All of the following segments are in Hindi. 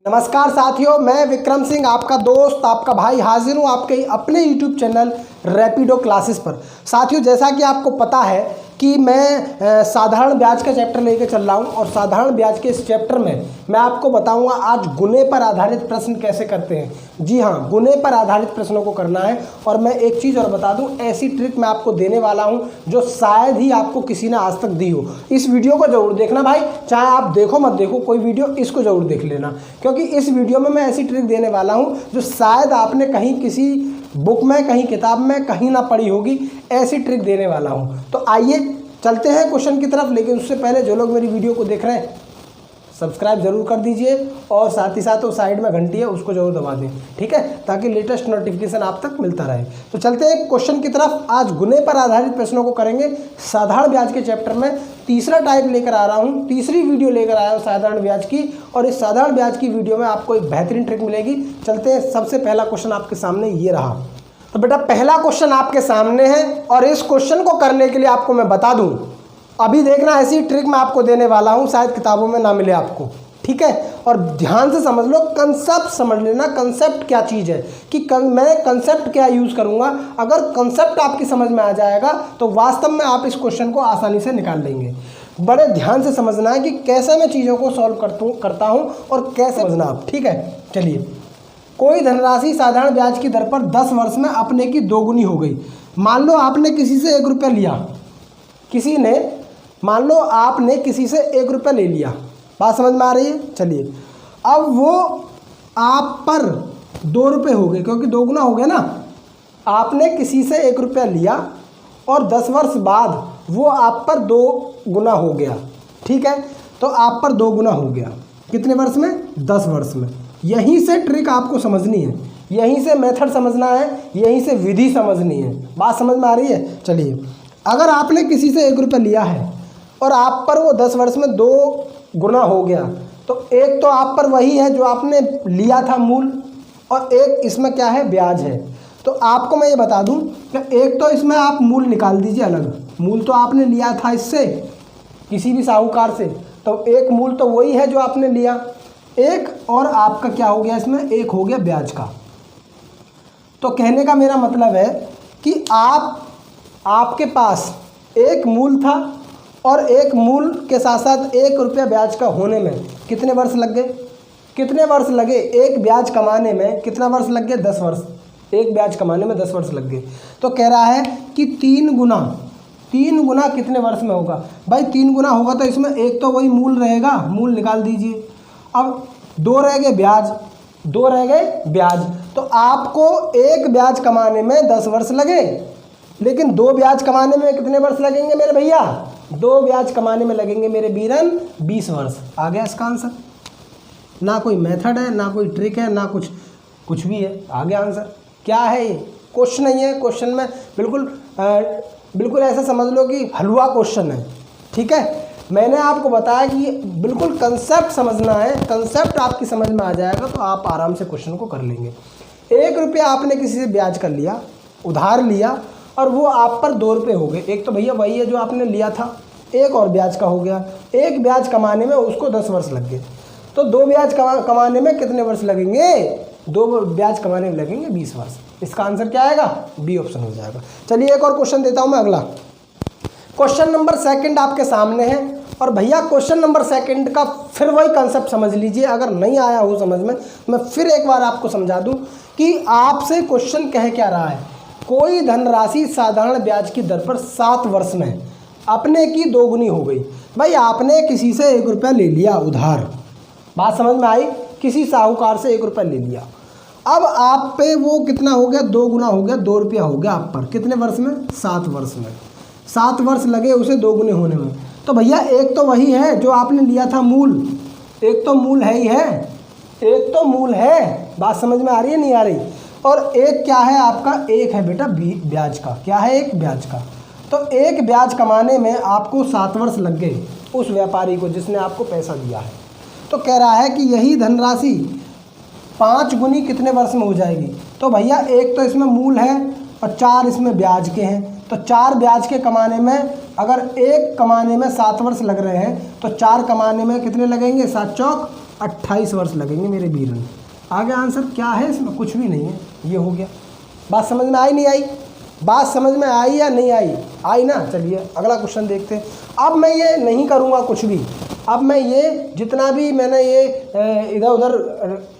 नमस्कार साथियों, मैं विक्रम सिंह आपका दोस्त आपका भाई हाजिर हूँ आपके अपने YouTube चैनल रैपिडो क्लासेस पर। साथियों, जैसा कि आपको पता है कि मैं साधारण ब्याज का चैप्टर लेकर चल रहा हूँ और साधारण ब्याज के इस चैप्टर में मैं आपको बताऊंगा आज गुने पर आधारित प्रश्न कैसे करते हैं। जी हाँ, गुने पर आधारित प्रश्नों को करना है। और मैं एक चीज़ और बता दूं, ऐसी ट्रिक मैं आपको देने वाला हूं जो शायद ही आपको किसी ने आज तक दी हो। इस वीडियो को जरूर देखना भाई, चाहे आप देखो मत देखो कोई वीडियो, इसको जरूर देख लेना, क्योंकि इस वीडियो में मैं ऐसी ट्रिक देने वाला हूं जो शायद आपने कहीं किसी बुक में, कहीं किताब में, कहीं ना पढ़ी होगी। ऐसी ट्रिक देने वाला हूं। तो आइए चलते हैं क्वेश्चन की तरफ। लेकिन उससे पहले जो लोग मेरी वीडियो को देख रहे हैं सब्सक्राइब जरूर कर दीजिए और साथ ही साथ वो साइड में घंटी है उसको जरूर दबा दें, ठीक है, ताकि लेटेस्ट नोटिफिकेशन आप तक मिलता रहे। तो चलते हैं क्वेश्चन की तरफ। आज गुने पर आधारित प्रश्नों को करेंगे साधारण ब्याज के चैप्टर में। तीसरा टाइप लेकर आ रहा हूँ, तीसरी वीडियो लेकर आया हूँ साधारण ब्याज की। और इस साधारण ब्याज की वीडियो में आपको एक बेहतरीन ट्रिक मिलेगी। चलते हैं, सबसे पहला क्वेश्चन आपके सामने ये रहा। तो बेटा पहला क्वेश्चन आपके सामने है और इस क्वेश्चन को करने के लिए आपको मैं बता दूं, अभी देखना ऐसी ट्रिक मैं आपको देने वाला हूं, शायद किताबों में ना मिले आपको, ठीक है। और ध्यान से समझ लो, कंसेप्ट समझ लेना, कंसेप्ट क्या चीज़ है कि मैं कंसेप्ट क्या यूज़ करूंगा। अगर कंसेप्ट आपकी समझ में आ जाएगा तो वास्तव में आप इस क्वेश्चन को आसानी से निकाल लेंगे। बड़े ध्यान से समझना है कि कैसे मैं चीज़ों को सॉल्व करता हूँ और कैसे समझना आप, ठीक है। चलिए, कोई धनराशि साधारण ब्याज की दर पर 10 वर्ष में अपने की दोगुनी हो गई। मान लो आपने किसी से 1 रुपया लिया, मान लो आपने किसी से 1 रुपया ले लिया। बात समझ में आ रही है? चलिए, अब वो आप पर 2 रुपये हो गए, क्योंकि दोगुना हो गया ना। आपने किसी से 1 रुपया लिया और 10 वर्ष बाद वो आप पर 2 गुना हो गया, ठीक है। तो आप पर 2 गुना हो गया कितने वर्ष में? 10 वर्ष में। यहीं से ट्रिक आपको समझनी है, यहीं से मेथड समझना है, यहीं से विधि समझनी है। बात समझ में आ रही है? चलिए, अगर आपने किसी से 1 रुपया लिया है और आप पर वो 10 वर्ष में 2 गुना हो गया, तो एक तो आप पर वही है जो आपने लिया था मूल, और एक इसमें क्या है? ब्याज है। तो आपको मैं ये बता दूं कि एक तो इसमें आप मूल निकाल दीजिए अलग। मूल तो आपने लिया था इससे, किसी भी साहूकार से, तो एक मूल तो वही है जो आपने लिया, एक और आपका क्या हो गया इसमें? एक हो गया ब्याज का। तो कहने का मेरा मतलब है कि आपके पास एक मूल था और एक मूल के साथ साथ 1 रुपया ब्याज का होने में कितने वर्ष लग गए? कितने वर्ष लगे? एक ब्याज कमाने में कितना वर्ष लग गए? 10 वर्ष। एक ब्याज कमाने में 10 वर्ष लग गए। तो कह रहा है कि 3 गुना कितने वर्ष में होगा? भाई 3 गुना होगा तो इसमें एक तो वही मूल रहेगा, मूल निकाल दीजिए। अब 2 रह गए ब्याज, तो आपको एक ब्याज कमाने में 10 वर्ष लगे, लेकिन 2 ब्याज कमाने में कितने वर्ष लगेंगे मेरे भैया? 2 ब्याज कमाने में लगेंगे मेरे बीरन 20 वर्ष। आ गया इसका आंसर। ना कोई मेथड है, ना कोई ट्रिक है, ना कुछ भी है, आ गया आंसर। क्या है ये? क्वेश्चन नहीं है, क्वेश्चन में बिल्कुल ऐसा समझ लो कि हलवा क्वेश्चन है, ठीक है। मैंने आपको बताया कि बिल्कुल कंसेप्ट समझना है, कंसेप्ट आपकी समझ में आ जाएगा तो आप आराम से क्वेश्चन को कर लेंगे। 1 रुपया आपने किसी से ब्याज कर लिया, उधार लिया, और वो आप पर 2 रुपये हो गए। एक तो भैया वही है जो आपने लिया था, एक और ब्याज का हो गया। एक ब्याज कमाने में उसको 10 वर्ष लग गए, तो 2 ब्याज कमाने में कितने वर्ष लगेंगे? 2 ब्याज कमाने में लगेंगे 20 वर्ष। इसका आंसर क्या आएगा? बी ऑप्शन हो जाएगा। चलिए, एक और क्वेश्चन देता हूँ मैं। अगला क्वेश्चन नंबर 2 आपके सामने है। और भैया क्वेश्चन नंबर 2 का फिर वही कंसेप्ट समझ लीजिए। अगर नहीं आया हो समझ में, मैं फिर एक बार आपको समझा दूं कि आपसे क्वेश्चन कह क्या रहा है। कोई धनराशि साधारण ब्याज की दर पर 7 वर्ष में अपने की 2 गुनी हो गई। भाई आपने किसी से 1 रुपया ले लिया उधार, बात समझ में आई? किसी साहूकार से 1 रुपया ले लिया, अब आप पे वो कितना हो गया? 2 गुना हो गया, 2 रुपया हो गया आप पर। कितने वर्ष में? 7 वर्ष में। 7 वर्ष लगे उसे 2 गुने होने में। तो भैया एक तो वही है जो आपने लिया था मूल, एक तो मूल है ही है, एक तो मूल है। बात समझ में आ रही है नहीं आ रही? और एक क्या है आपका? एक है बेटा ब्याज का। क्या है? एक ब्याज का। तो एक ब्याज कमाने में आपको 7 वर्ष लग गए उस व्यापारी को जिसने आपको पैसा दिया है। तो कह रहा है कि यही धनराशि 5 गुनी कितने वर्ष में हो जाएगी? तो भैया एक तो इसमें मूल है और 4 इसमें ब्याज के हैं। तो 4 ब्याज के कमाने में, अगर एक कमाने में 7 वर्ष लग रहे हैं तो 4 कमाने में कितने लगेंगे? 7 चौक 28 वर्ष लगेंगे मेरे वीरन। आगे आंसर क्या है इसमें? कुछ भी नहीं है, ये हो गया। बात समझ में आई नहीं आई? बात समझ में आई या नहीं आई? आई ना। चलिए अगला क्वेश्चन देखते हैं। अब मैं ये नहीं करूँगा कुछ भी, अब मैं ये जितना भी मैंने ये इधर उधर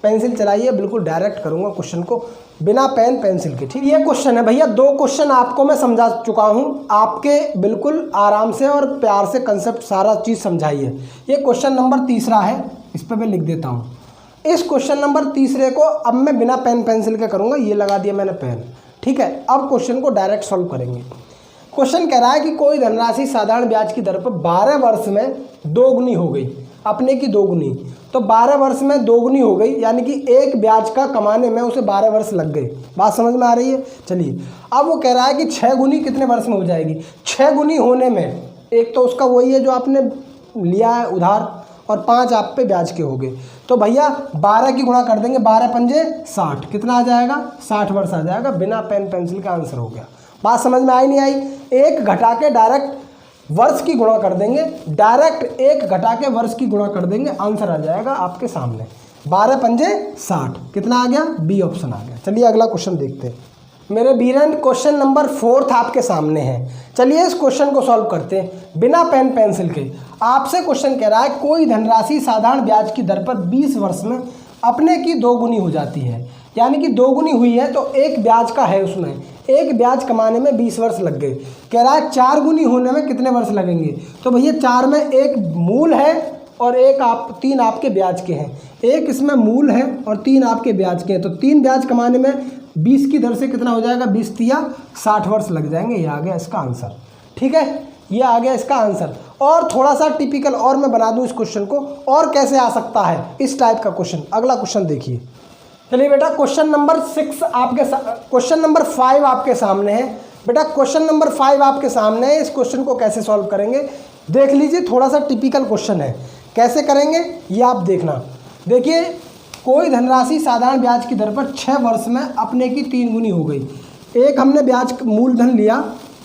पेंसिल चलाई है बिल्कुल डायरेक्ट करूँगा क्वेश्चन को, बिना पेन पेंसिल के। ठीक, ये क्वेश्चन है भैया, 2 क्वेश्चन आपको मैं समझा चुका हूँ, आपके बिल्कुल आराम से और प्यार से कंसेप्ट सारा चीज़ समझाई है। ये क्वेश्चन नंबर 3 है, इस पर मैं लिख देता हूँ। इस क्वेश्चन नंबर 3 को अब मैं बिना पेन पेंसिल के करूँगा, ये लगा दिया मैंने पेन। ठीक है, अब क्वेश्चन को डायरेक्ट सॉल्व करेंगे। क्वेश्चन कह रहा है कि कोई धनराशि साधारण ब्याज की दर पर 12 वर्ष में दोगुनी हो गई, अपने की दोगुनी। तो 12 वर्ष में दोगुनी हो गई, यानी कि एक ब्याज का कमाने में उसे 12 वर्ष लग गए। बात समझ में आ रही है? चलिए अब वो कह रहा है कि 6 गुनी कितने वर्ष में हो जाएगी। 6 गुनी होने में एक तो उसका वही है जो आपने लिया है उधार, और 5 आप पे ब्याज के हो गए। तो भैया 12 की गुणा कर देंगे, 12 पंजे 60, कितना आ जाएगा? 60 वर्ष आ जाएगा। बिना पेन पेंसिल का आंसर हो गया। बात समझ में आई नहीं आई? एक घटा के डायरेक्ट वर्ष की गुणा कर देंगे, डायरेक्ट एक घटा के वर्ष की गुणा कर देंगे, आंसर आ जाएगा आपके सामने। 12 पंजे 60, कितना आ गया? बी ऑप्शन आ गया। चलिए अगला क्वेश्चन देखते हैं मेरे बीरन। क्वेश्चन नंबर 4 आपके सामने है। चलिए इस क्वेश्चन को सॉल्व करते हैं बिना पेन पेंसिल के। आपसे क्वेश्चन कह रहा है कोई धनराशि साधारण ब्याज की दर पर 20 वर्ष में अपने की 2 गुनी हो जाती है, यानी कि 2 गुनी हुई है तो एक ब्याज का है, उसमें एक ब्याज कमाने में 20 वर्ष लग गए। कह रहा है 4 गुनी होने में कितने वर्ष लगेंगे। तो भैया 4 में एक मूल है और 3 आपके ब्याज के हैं। एक इसमें मूल है और 3 आपके ब्याज के हैं, तो 3 ब्याज कमाने में 20 की दर से कितना हो जाएगा? 20 तिया 60 वर्ष लग जाएंगे। ये आ गया इसका आंसर। ठीक है, ये आ गया इसका आंसर। और थोड़ा सा टिपिकल और मैं बना दूं इस क्वेश्चन को, और कैसे आ सकता है इस टाइप का क्वेश्चन। अगला क्वेश्चन देखिए। चलिए बेटा क्वेश्चन नंबर 6 आपके क्वेश्चन नंबर 5 आपके सामने है। बेटा क्वेश्चन नंबर 5 आपके सामने है। इस क्वेश्चन को कैसे सॉल्व करेंगे देख लीजिए। थोड़ा सा टिपिकल क्वेश्चन है, कैसे करेंगे ये आप देखना। देखिए कोई धनराशि साधारण ब्याज की दर पर 6 वर्ष में अपने की 3 गुनी हो गई। एक हमने ब्याज मूलधन लिया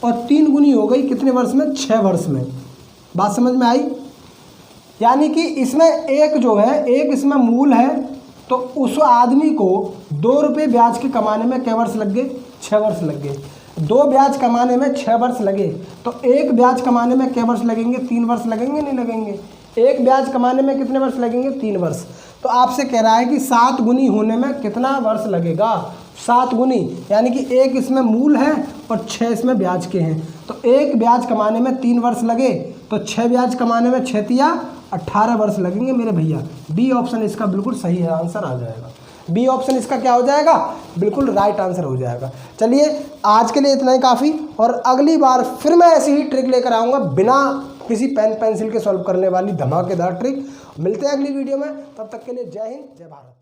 और 3 गुनी हो गई कितने वर्ष में? 6 वर्ष में। बात समझ में आई? यानी कि इसमें एक जो है, एक इसमें मूल है, तो उस आदमी को 2 रुपये ब्याज के कमाने में क्या वर्ष लग गए? 6 वर्ष लग गए। 2 ब्याज कमाने में 6 वर्ष लगे, तो एक ब्याज कमाने में क्या वर्ष लगेंगे? 3 वर्ष लगेंगे, नहीं लगेंगे? एक ब्याज कमाने में कितने वर्ष लगेंगे? 3 वर्ष। तो आपसे कह रहा है कि 7 गुनी होने में कितना वर्ष लगेगा? 7 गुनी, यानी कि एक इसमें मूल है और 6 इसमें ब्याज के हैं। तो एक ब्याज कमाने में 3 वर्ष लगे, तो 6 ब्याज कमाने में 6 तिया 18 वर्ष लगेंगे मेरे भैया। बी ऑप्शन इसका बिल्कुल सही है, आंसर आ जाएगा। बी ऑप्शन इसका क्या हो जाएगा? बिल्कुल राइट आंसर हो जाएगा। चलिए आज के लिए इतना ही काफ़ी, और अगली बार फिर मैं ऐसी ही ट्रिक लेकर आऊँगा बिना किसी पेन पेंसिल के सॉल्व करने वाली धमाकेदार ट्रिक। मिलते हैं अगली वीडियो में, तब तक के लिए जय हिंद जय भारत।